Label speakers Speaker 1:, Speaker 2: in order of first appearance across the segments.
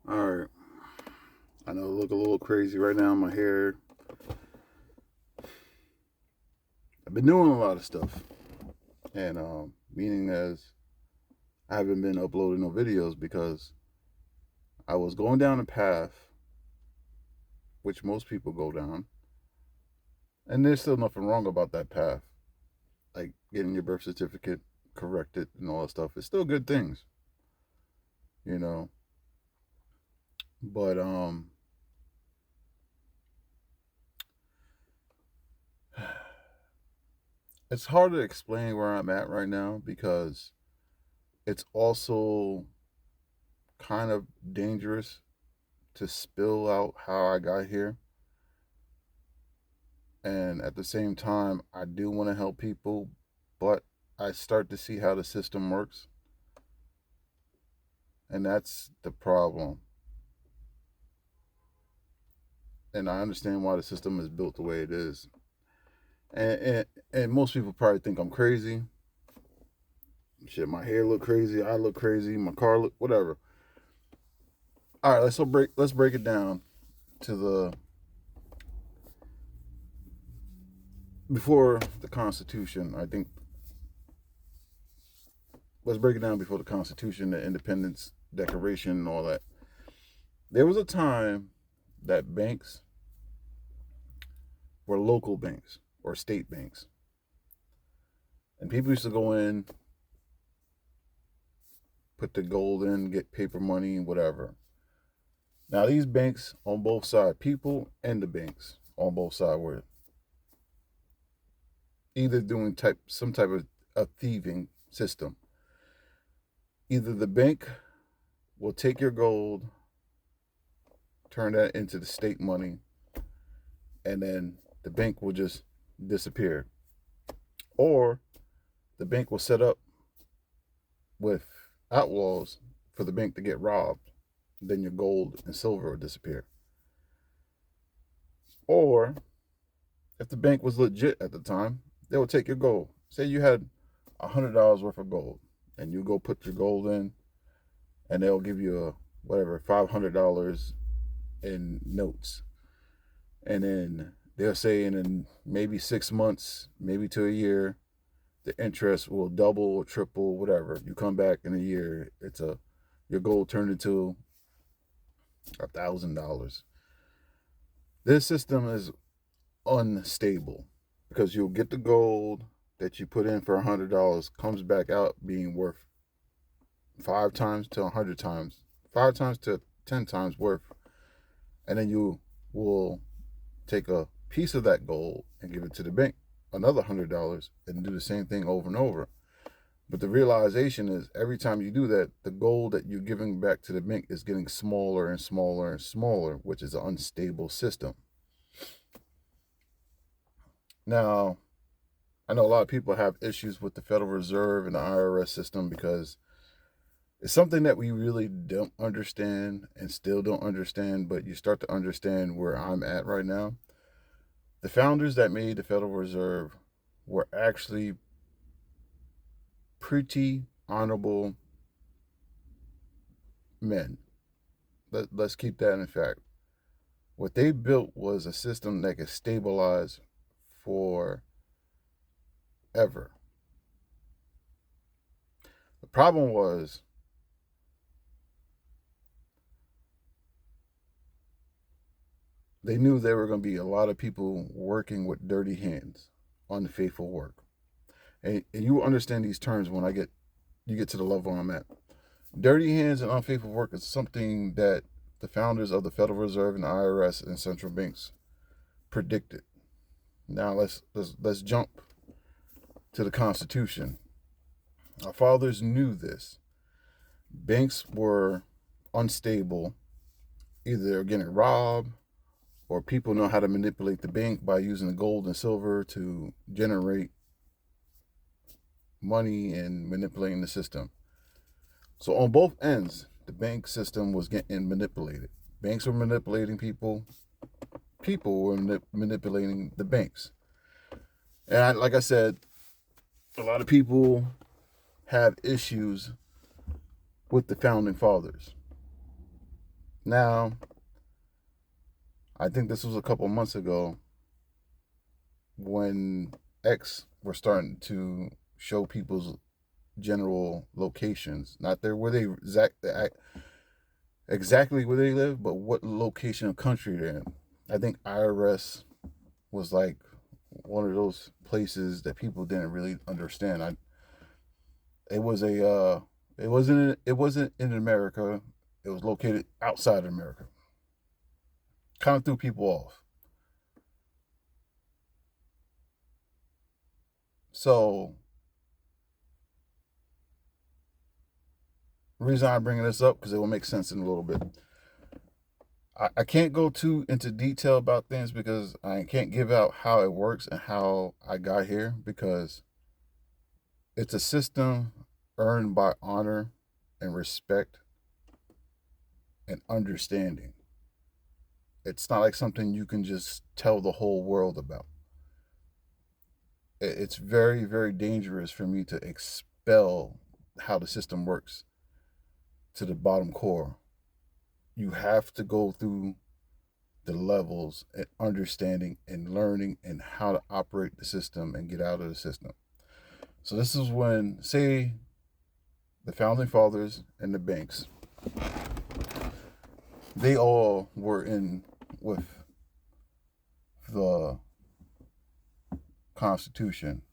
Speaker 1: All right. I know I look a little crazy right now. My hair. I've been doing a lot of stuff, and meaning as I haven't been uploading no videos because I was going down a path which most people go down, and there's still nothing wrong about that path, like getting your birth certificate corrected and all that stuff. It's still good things, you know. But it's hard to explain where I'm at right now because it's also kind of dangerous to spill out how I got here. And at the same time, I do want to help people, but I start to see how the system works. And that's the problem. And I understand why the system is built the way it is. And most people probably think I'm crazy. Shit, my hair look crazy, I look crazy, my car look whatever. All right, let's break it down to the before the Constitution. I think let's break it down before the Constitution, the Independence Declaration, and all that. There was a time that banks were local banks or state banks, and people used to go in, put the gold in, get paper money, whatever. Now these banks on both sides, people and the banks on both sides were either doing some type of a thieving system. Either the bank will take your gold, turn that into the state money, and then the bank will just disappear. Or the bank will set up with outlaws for the bank to get robbed. Then your gold and silver will disappear. Or if the bank was legit at the time, they would take your gold. Say you had $100 worth of gold, and you go put your gold in, and they'll give you a whatever $500 in notes, and then they'll say in maybe 6 months, maybe to a year, the interest will double or triple, whatever. You come back in a year, your gold turned into $1,000. This system is unstable because you'll get the gold that you put in for $100 comes back out being worth 5 times to 100 times, 5 times to 10 times worth, and then you will take a piece of that gold and give it to the bank, another $100, and do the same thing over and over. But the realization is every time you do that, the gold that you're giving back to the bank is getting smaller and smaller and smaller, which is an unstable system. Now, I know a lot of people have issues with the Federal Reserve and the IRS system because it's something that we really don't understand and still don't understand, but you start to understand where I'm at right now. The founders that made the Federal Reserve were actually pretty honorable men. Let's keep that in fact. What they built was a system that could stabilize forever. The problem was they knew there were going to be a lot of people working with dirty hands, unfaithful work. And you will understand these terms when you get to the level I'm at. Dirty hands and unfaithful work is something that the founders of the Federal Reserve and the IRS and central banks predicted. Now let's jump to the Constitution. Our fathers knew this. Banks were unstable. Either they're getting robbed or people know how to manipulate the bank by using the gold and silver to generate money and manipulating the system. So on both ends, the bank system was getting manipulated. Banks were manipulating people. People were manipulating the banks. And like I said, a lot of people have issues with the founding fathers. Now, I think this was a couple months ago when X were starting to show people's general locations, not there where they exactly where they live, but what location of country they're in. I think IRS was like one of those places that people didn't really understand. It was a it wasn't in America. It was located outside of America. Kind of threw people off. So the reason I'm bringing this up because it will make sense in a little bit. I can't go too into detail about things because I can't give out how it works and how I got here because it's a system earned by honor and respect and understanding. It's not like something you can just tell the whole world about. It's very, very dangerous for me to expel how the system works to the bottom core. You have to go through the levels and understanding and learning and how to operate the system and get out of the system. So this is when, say, the founding fathers and the banks, they all were in with the Constitution.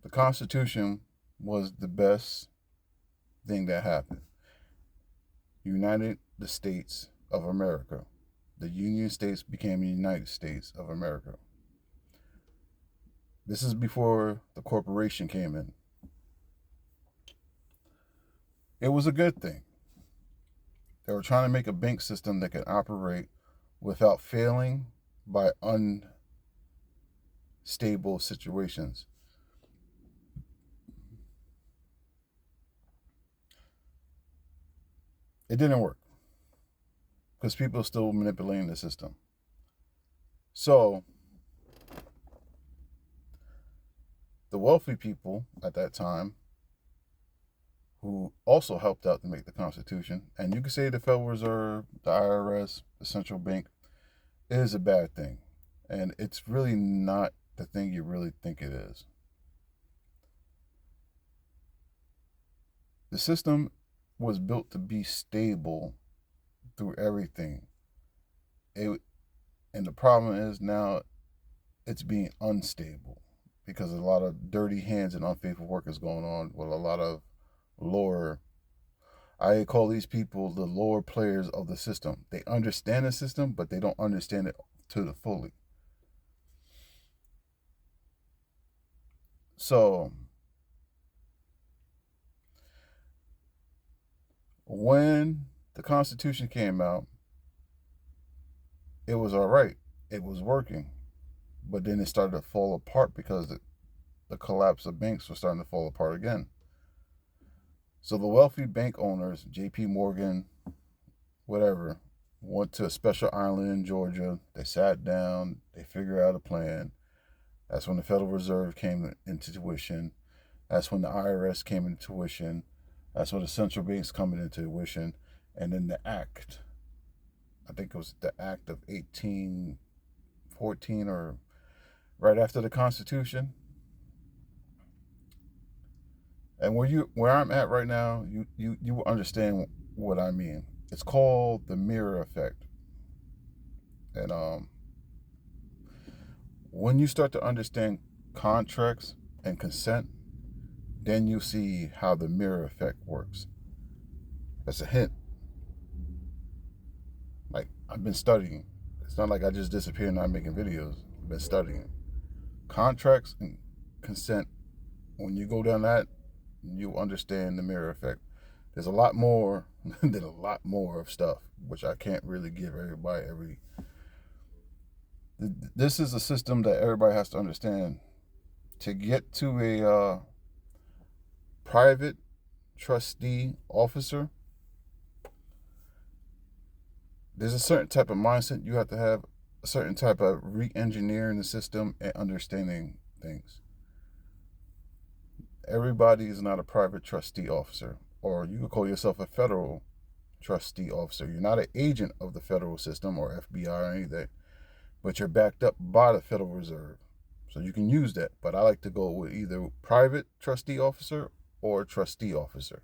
Speaker 1: The Constitution was the best thing that happened. United the States of America. The Union States became the United States of America. This is before the corporation came in. It was a good thing. They were trying to make a bank system that could operate without failing by unstable situations. It didn't work because people are still manipulating the system. So, the wealthy people at that time, who also helped out to make the Constitution, and you could say the Federal Reserve, the IRS, the central bank, is a bad thing. And it's really not the thing you really think it is. The system was built to be stable through everything. And the problem is now it's being unstable because a lot of dirty hands and unfaithful work is going on with a lot of lower. I call these people the lower players of the system. They understand the system, but they don't understand it to the fully. So when the Constitution came out, it was all right. It was working. But then it started to fall apart because the collapse of banks was starting to fall apart again. So the wealthy bank owners, J.P. Morgan, whatever, went to a special island in Georgia. They sat down. They figured out a plan. That's when the Federal Reserve came into tuition. That's when the IRS came into tuition. That's when the central banks coming into tuition. And then the act, I think it was the act of 1814 or right after the Constitution. And where I'm at right now, you will understand what I mean. It's called the mirror effect. And when you start to understand contracts and consent, then you see how the mirror effect works. That's a hint. Like, I've been studying. It's not like I just disappeared and not making videos. I've been studying. Contracts and consent, when you go down that, you understand the mirror effect. There's a lot more than a lot more of stuff, which I can't really give everybody. This is a system that everybody has to understand. To get to a private trustee officer, there's a certain type of mindset you have to have, a certain type of re-engineering the system and understanding things. Everybody is not a private trustee officer. or you could call yourself a federal trustee officer. You're not an agent of the federal system or FBI or anything, but you're backed up by the Federal Reserve. So you can use that. But I like to go with either private trustee officer or trustee officer.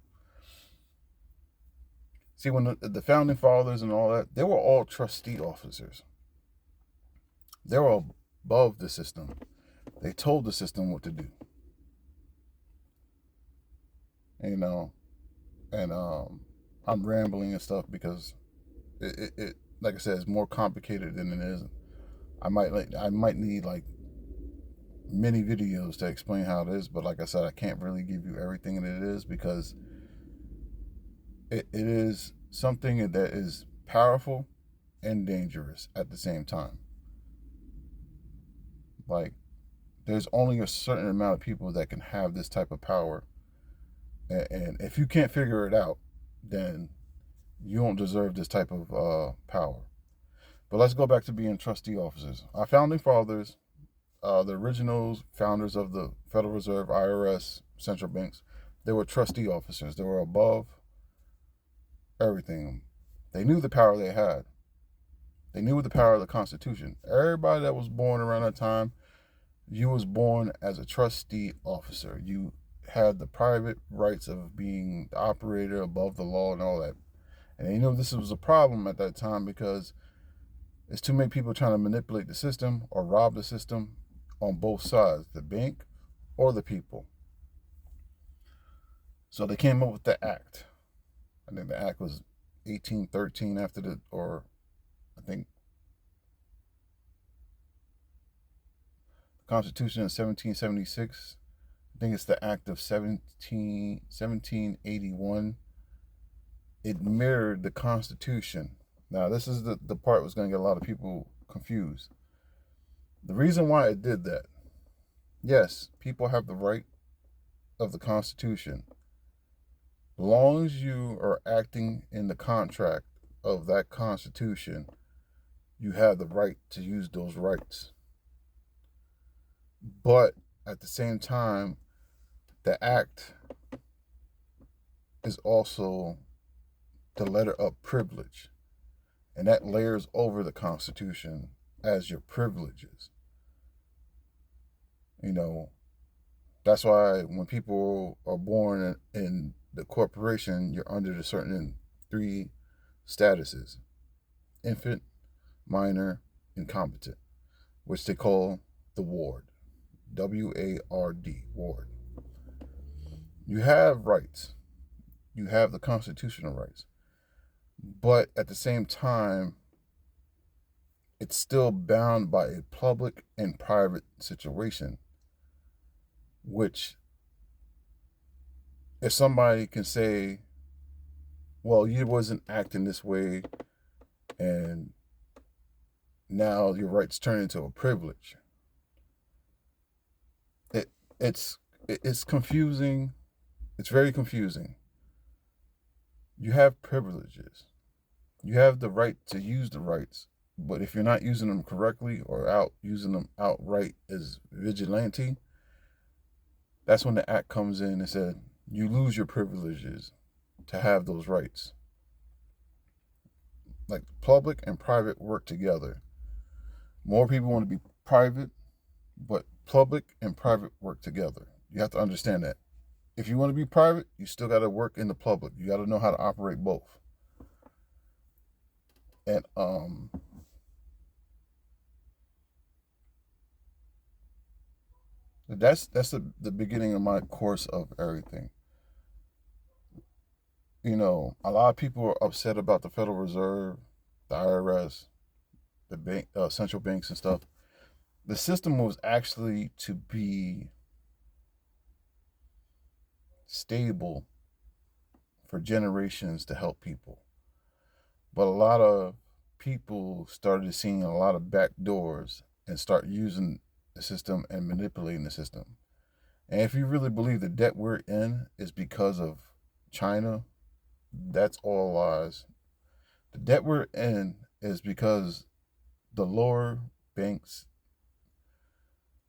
Speaker 1: See, when the founding fathers and all that, they were all trustee officers. They were above the system. They told the system what to do. You know, and I'm rambling and stuff because it like I said, it's more complicated than it is. I might need like many videos to explain how it is, but like I said, I can't really give you everything that it is because it is something that is powerful and dangerous at the same time. Like, there's only a certain amount of people that can have this type of power, and if you can't figure it out, then you don't deserve this type of power. But let's go back to being trustee officers. Our founding fathers, the original founders of the Federal Reserve, IRS, central banks, they were trustee officers. They were above everything. They knew the power they had. They knew the power of the Constitution. Everybody that was born around that time, you was born as a trustee officer. You had the private rights of being the operator above the law and all that. And they knew this was a problem at that time because there's too many people trying to manipulate the system or rob the system on both sides, the bank or the people. So they came up with the act. I think the act was 1813 after the, or I think the Constitution in 1776. I think it's the act of 1781. It mirrored the Constitution. Now, this is the part that's going to get a lot of people confused. The reason why it did that, yes, people have the right of the Constitution. As long as you are acting in the contract of that Constitution, you have the right to use those rights. But at the same time, the act is also the letter of privilege, and that layers over the Constitution as your privileges. You know, that's why when people are born in the corporation, you're under the certain 3 statuses: infant, minor, incompetent, which they call the ward. WARD, ward. You have rights. You have the constitutional rights. But at the same time, it's still bound by a public and private situation, which if somebody can say, well, you wasn't acting this way and now your rights turn into a privilege. It's confusing. It's very confusing. You have privileges. You have the right to use the rights, but if you're not using them correctly or out using them outright as vigilante, that's when the act comes in and said you lose your privileges to have those rights. Like, public and private work together. More people want to be private, but public and private work together. You have to understand that. If you want to be private, you still got to work in the public. You got to know how to operate both. And that's the beginning of my course of everything. You know, a lot of people are upset about the Federal Reserve, the IRS, the bank, central banks and stuff. The system was actually to be stable for generations to help people. But a lot of people started seeing a lot of back doors and start using the system and manipulating the system. And if you really believe the debt we're in is because of China, that's all lies. The debt we're in is because the lower banks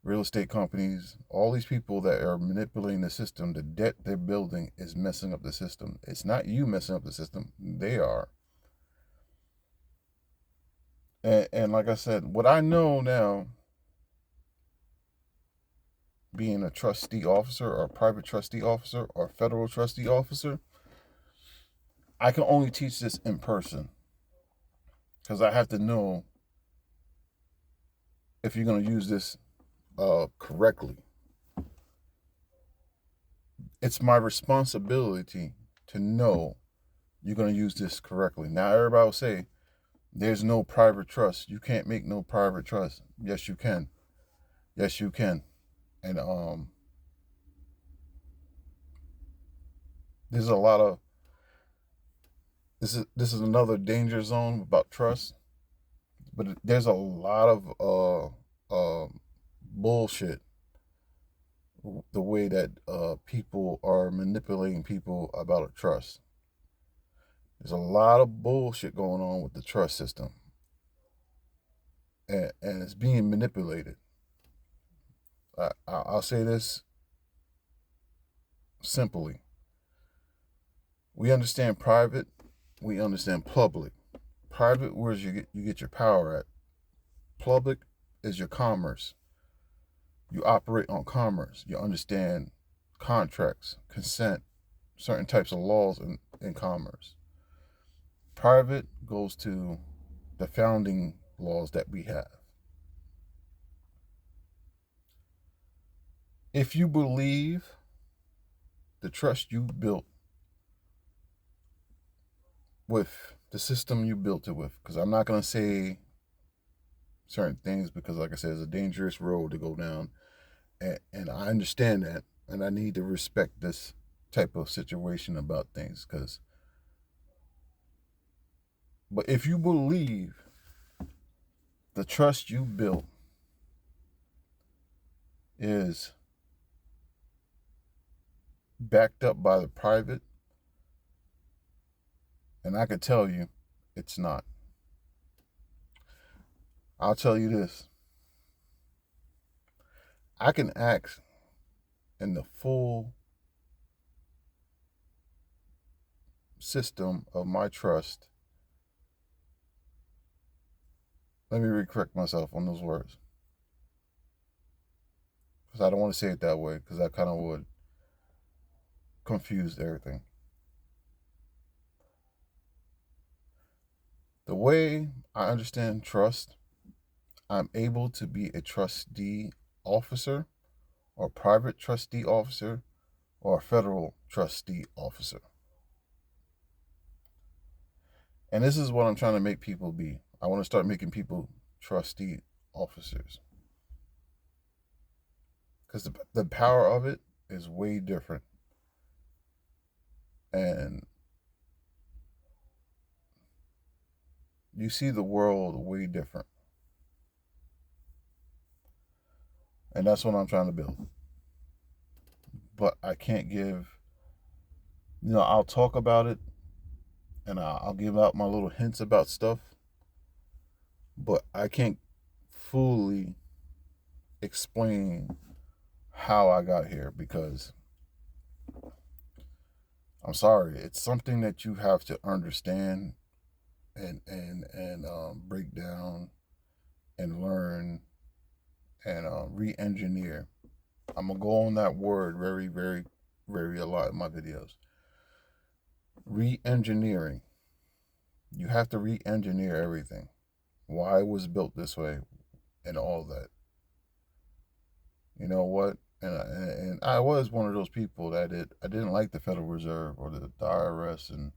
Speaker 1: real estate companies, all these people that are manipulating the system, the debt they're building is messing up the system. It's not you messing up the system, they are. And like I said, what I know now, being a trustee officer or a private trustee officer or a federal trustee officer, I can only teach this in person because I have to know if you're going to use this correctly. It's my responsibility to know you're going to use this correctly. Now, everybody will say, there's no private trust. You can't make no private trust. Yes, you can. Yes, you can. And there's a lot of this is another danger zone about trust. But there's a lot of bullshit the way that people are manipulating people about a trust. There's a lot of bullshit going on with the trust system, and it's being manipulated. I'll say this simply: we understand private, we understand public. Private, where's you get your power at. Public is your commerce. You operate on commerce. You understand contracts, consent, certain types of laws in commerce. Private goes to the founding laws that we have. If you believe the trust you built with the system you built it with, because I'm not going to say certain things because, like I said, it's a dangerous road to go down, and I understand that, and I need to respect this type of situation about things. But if you believe the trust you built is backed up by the private, and I can tell you it's not. I'll tell you this. I can act in the full system of my trust. Let me recorrect myself on those words, because I don't want to say it that way, because that kind of would confuse everything. The way I understand trust, I'm able to be a trustee officer or private trustee officer or a federal trustee officer. And this is what I'm trying to make people be. I want to start making people trustee officers, because the power of it is way different. And you see the world way different. And that's what I'm trying to build. But I can't give, I'll talk about it and I'll give out my little hints about stuff, but I can't fully explain how I got here, because I'm sorry, it's something that you have to understand and break down and learn and re-engineer. I'm gonna go on that word very, very, very a lot in my videos. Re-engineering. You have to re-engineer everything. Why it was built this way, and all that. You know what? And I was one of those people that I didn't like the Federal Reserve or the IRS and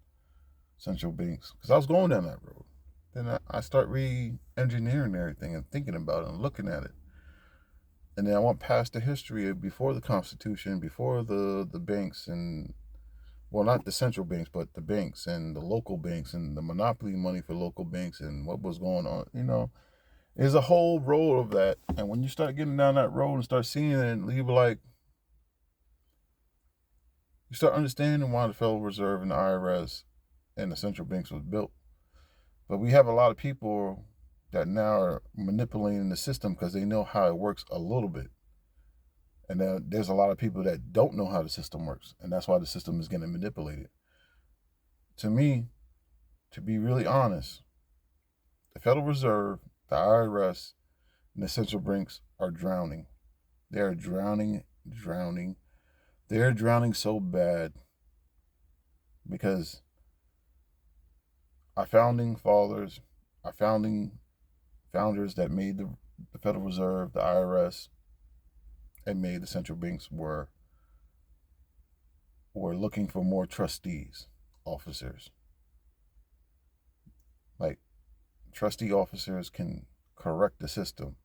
Speaker 1: central banks, because I was going down that road. Then I start re-engineering everything and thinking about it and looking at it. And then I went past the history of before the Constitution, before the banks, and, well, not the central banks, but the banks and the local banks and the monopoly money for local banks and what was going on. There's a whole road of that. And when you start getting down that road and start seeing it, and you start understanding why the Federal Reserve and the IRS and the central banks was built. But we have a lot of people that now are manipulating the system because they know how it works a little bit. And there's a lot of people that don't know how the system works, and that's why the system is getting manipulated. To me, to be really honest, the Federal Reserve, the IRS, and the central banks are drowning. They're drowning. They're drowning so bad because our founding fathers, our founders that made the Federal Reserve, the IRS, and made the central banks were looking for more trustees, officers. Like, trustee officers can correct the system.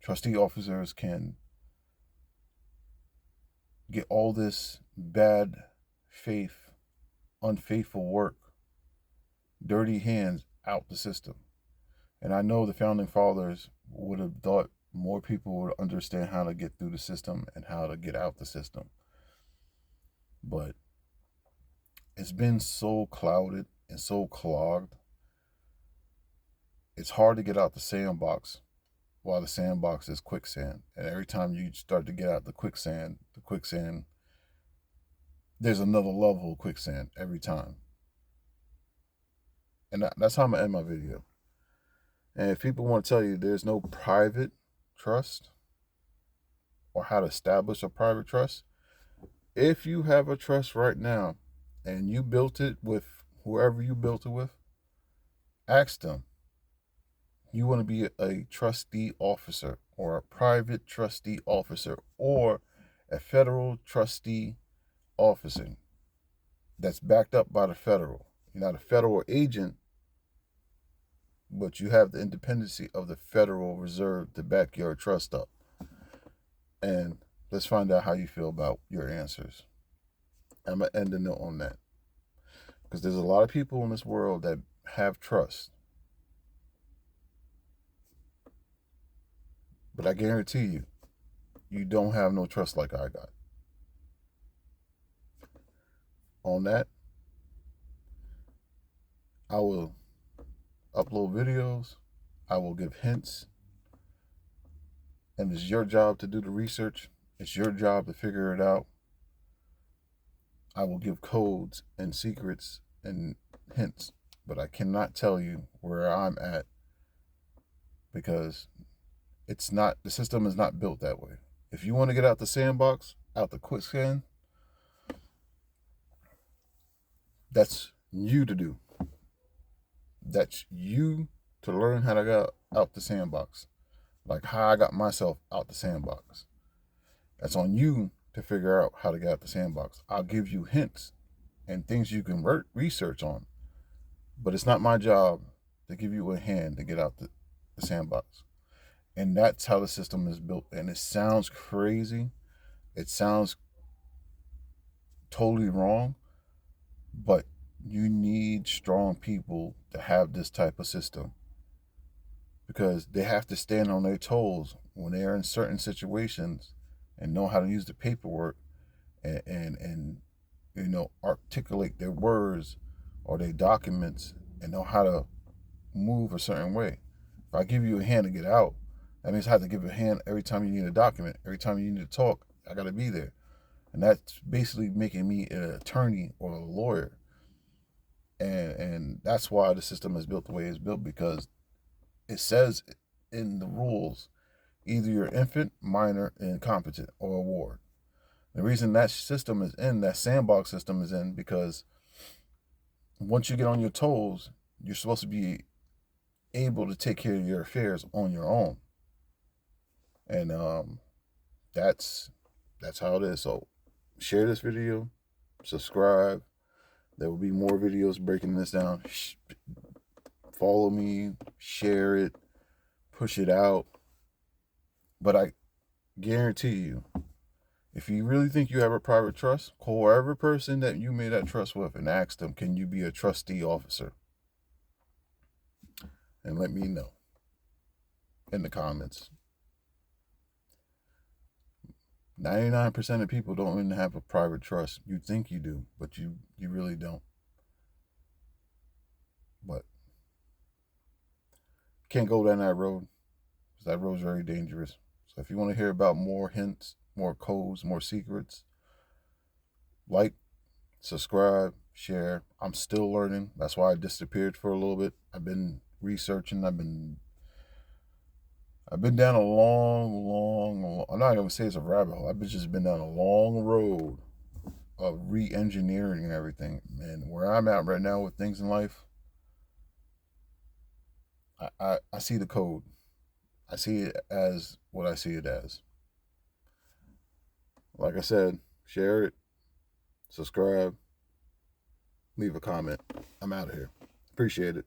Speaker 1: Trustee officers can get all this bad faith, unfaithful work, dirty hands out the system. And I know the founding fathers would have thought more people would understand how to get through the system and how to get out the system. But it's been so clouded and so clogged. It's hard to get out the sandbox while the sandbox is quicksand. And every time you start to get out the quicksand, there's another level of quicksand every time. And that's how I'm going to end my video. And if people want to tell you there's no private trust or how to establish a private trust, if you have a trust right now and you built it with whoever you built it with, ask them, you want to be a trustee officer or a private trustee officer or a federal trustee officer that's backed up by the federal. You're not a federal agent, but you have the independency of the Federal Reserve to back your trust up. And let's find out how you feel about your answers. I'm going to end the note on that. Because there's a lot of people in this world that have trust. But I guarantee you, you don't have no trust like I got. On that, I will upload videos. I will give hints. And it's your job to do the research. It's your job to figure it out. I will give codes and secrets and hints, but I cannot tell you where I'm at because the system is not built that way. If you want to get out the sandbox, out the quicksand, that's you to do. That's you to learn how to get out the sandbox, like how I got myself out the sandbox. That's on you to figure out how to get out the sandbox. I'll give you hints and things you can research on, but it's not my job to give you a hand to get out the sandbox. And that's how the system is built. And it sounds crazy. It sounds totally wrong, but you need strong people to have this type of system because they have to stand on their toes when they're in certain situations and know how to use the paperwork and articulate their words or their documents and know how to move a certain way. If I give you a hand to get out, that means I have to give you a hand every time you need a document, every time you need to talk. I got to be there. And that's basically making me an attorney or a lawyer. And that's why the system is built the way it's built, because it says in the rules, either you're infant, minor, incompetent, or a ward. The reason that system is in, that sandbox system is in, because once you get on your toes, you're supposed to be able to take care of your affairs on your own. And that's how it is. So share this video, subscribe. There will be more videos breaking this down. Follow me, share it, push it out. But I guarantee you, if you really think you have a private trust, call whatever person that you made that trust with and ask them, can you be a trustee officer? And let me know in the comments. 99% of people don't even have a private trust. You think you do, but you really don't. But can't go down that road because that road's very dangerous. So if you want to hear about more hints, more codes, more secrets. Like, subscribe, share. I'm still learning. That's why I disappeared for a little bit. I've been researching. I've been down a long, I'm not gonna say it's a rabbit hole. I've just been down a long road of re-engineering and everything. And where I'm at right now with things in life, I see the code. I see it as what I see it as. Like I said, share it, subscribe, leave a comment. I'm out of here. Appreciate it.